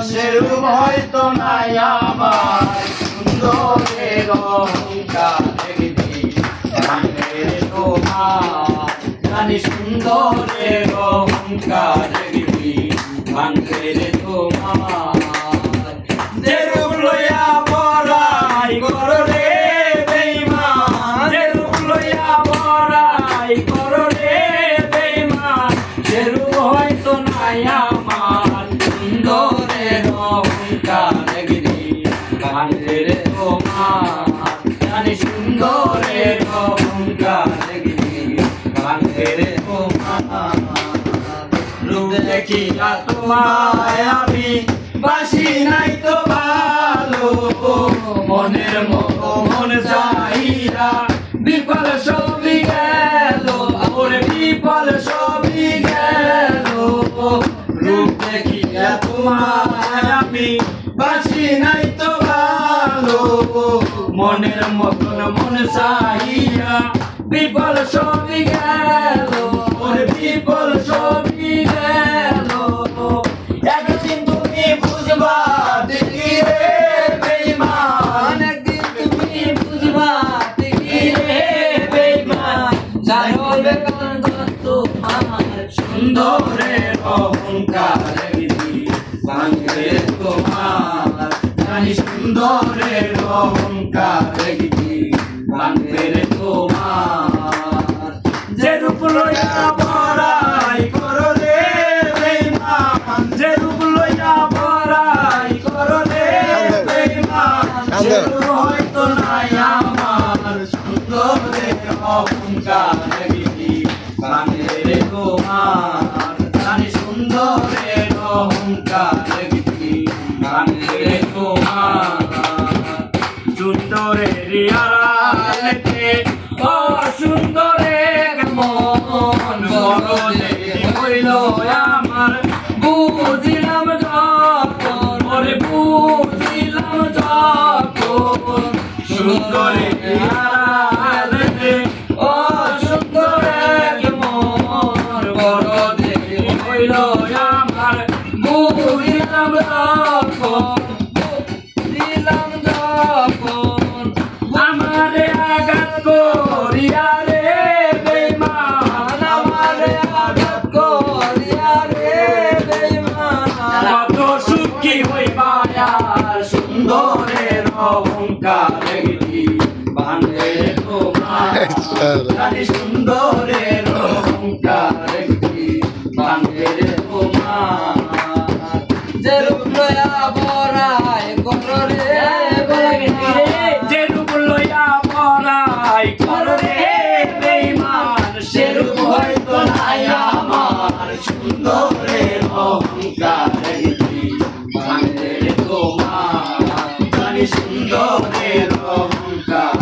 সেরূপ হয়তো নাই আমার সুন্দরের অহংকার দেখবি ভাঙের তোমার জানি সুন্দরের অহংকার দেখবি ভাঙের তোমার যেরূপ লইয়া বড়াই করো রে বেঈমান যেরূপ লইয়া বড়াই করো রে বেঈমান সেরূপ হয়তো নাই আমার সুন্দরের অহংকার দেখবি ভাঙের তোমার জানি সুন্দরের অহংকার দেখবি ভাঙের তোমার রূপ দেখিয়া তোমায় আমি বাসি নাই তো ভালো মনের মতো মন চাহিয়া বিফল সবই গেল ওরে বিফল সবই গেল রূপ দেখিয়া তোমায় আমি বাসি নাই তো ভালো মনের মতন মন চাহিয়া বিফল সবই গেল ওরে বিফল সবই গেল একদিন তুমি বুঝবা দেখি রে বেঈমান একদিন তুমি বুঝবা দেখি রে বেঈমান জানো বেকান্ত তোমার সুন্দরের অহংকার দেখবি ভাঙবে তোমার জানি সুন্দরের অহংকার দেখবি ভাঙবে তোমার যেরূপ লইয়া বড়াই করো রে বেঈমান যেরূপ লইয়া বড়াই করো রে বেঈমান সেরূপ হয়তো নাই আমার সুন্দরের অহংকার দেখবি ভাঙবে তোমার জানি সুন্দরের অহংকার দেখবি ভাঙবে তোমার সুন্দরের আড়ালেতে অসুন্দরের মন বড় দেখি হইল আমার বুঝিলাম যখন ওরে বুঝিলাম যখন সুন্দরের আড়ালেতে অসুন্দরের মন বড় দেখি হইল আমার বুঝিলাম যখন বুঝিলাম যখন আমারে আঘাত করিয়া রে বেঈমান আমারে আঘাত করিয়া রে বেঈমান কত সুখী হইবা আর সুন্দরের অহংকার দেখবি ভাঙে তোমার জানি সুন্দরের অহংকার দেখবি ভাঙে তোমার যেরূপ লইয়া বড়াই করো রে যেরূপ লইয়া বড়াই করো রে বেঈমান সেরূপ হয়তো নাই আমার সুন্দরের অহংকার দেখবি ভাঙে তোমার জানি সুন্দরের অহংকার